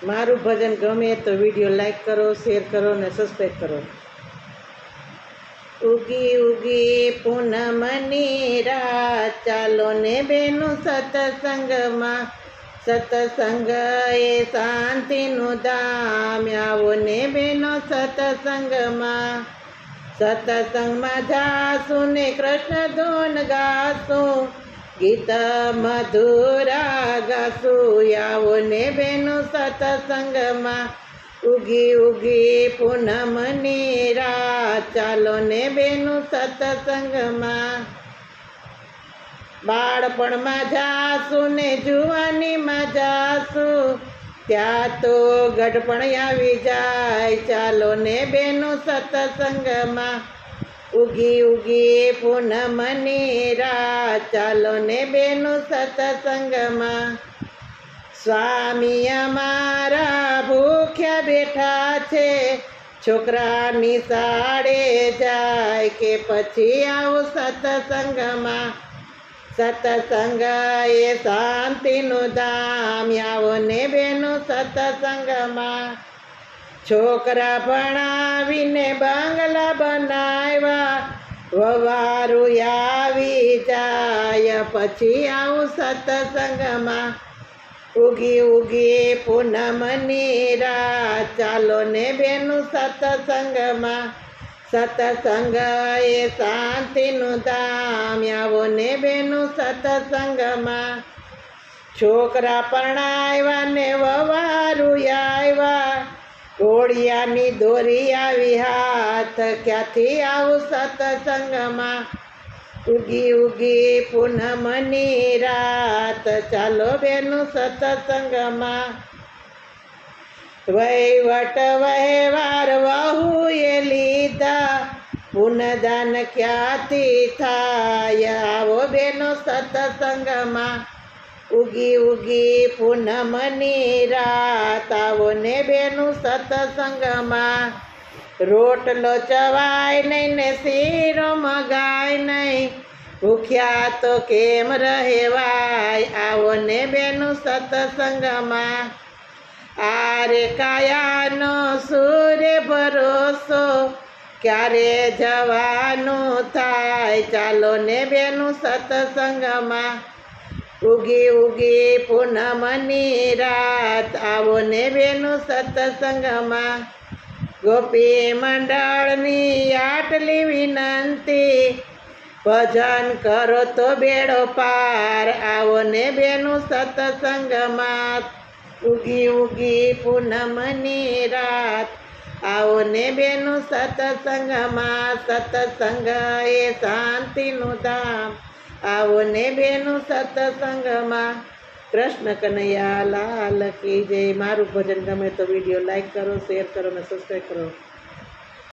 મારું ભજન ગમે તો વિડીયો લાઈક કરો, શેર કરો ને સબસ્ક્રાઈબ કરો. ઉગી ઉગી પૂનમની રાત, ચાલો ને બેનું સત્સંગમાં. સત્સંગ એ શાંતિનું ધામ, આવો ને બેનો સત્સંગમાં. સત્સંગમાં જાશું ને કૃષ્ણ ધૂન ગાશું, ગીત મધુરા ગાશું, આવો ને બેનો સત્સંગમાં. ઉગી ઉગી પૂનમની રાત, ચાલો ને બેનું સત્સંગમાં. બાળપણમાં જાશું ને જુવાનીમાં જાશું, ત્યાં તો ગઢપણ આવી જાય, ચાલો ને બેનું સત્સંગમાં. ઉગી ઉગી પૂનમની રાત, ચાલો ને બેનું સત્સંગમાં. સ્વામી અમારા ભૂખ્યા બેઠા છે, છોકરાની શાળે જાય કે પછી આવું સત્સંગમાં. સત્સંગ એ શાંતિનું ધામ, આવો ને બેનું સત્સંગમાં. છોકરા ભણાવીને બંગલા બનાવ્યા, વવારું આવી જાય પછી આવું સત્સંગમાં. ઉગી ઉગી પૂનમની રાત, ચાલો ને બેનું સત્સંગમાં. સત્સંગ એ શાંતિનું ધામ, આવો ને બેનું સત્સંગમાં. છોકરા પરણાવ્યા ને વવારું આવ્યા, ઘોડિયાની દોરી આવી હાથ, ક્યાંથી આવું સત્સંગમાં. ઉગી ઉગી પૂનમની રાત, ચાલો બેનું સત્સંગમાં. વહીવટ વહેવાર વહુએ લીધા, પુનદાન ક્યાંથી થાય, આવો બેનો સત્સંગમાં. ઉગી ઉગી પૂનમની રાત, આવો ને બેનું સત્સંગમાં. રોટલો ચવાય નહીં ને શીરો મગાય નહીં, ભૂખ્યા તો કેમ રહેવાય, આવો ને બેનું સત્સંગમાં. આરે કાયાનો સૂર્ય ભરોસો, ક્યારે જવાનું થાય, ચાલો ને બેનું સત્સંગમાં. ઉગી ઉગી પૂનમની રાત, આવો ને બેનું સત્સંગમાં. ગોપી મંડળની આટલી વિનંતી, ભજન કરો તો બેડો પાર, આવો ને બેનું સત્સંગમાં. ઉગી ઉગી પૂનમની રાત, આવો ને બેનું સત્સંગમાં. સત્સંગ એ શાંતિનું ધામ, આવો ને બેનું સત્સંગમાં. કૃષ્ણ કનૈયા લાલ કી જય. મારું ભજન ગમે તો વિડીયો લાઈક કરો, શેર કરો અને સબસ્ક્રાઈબ કરો.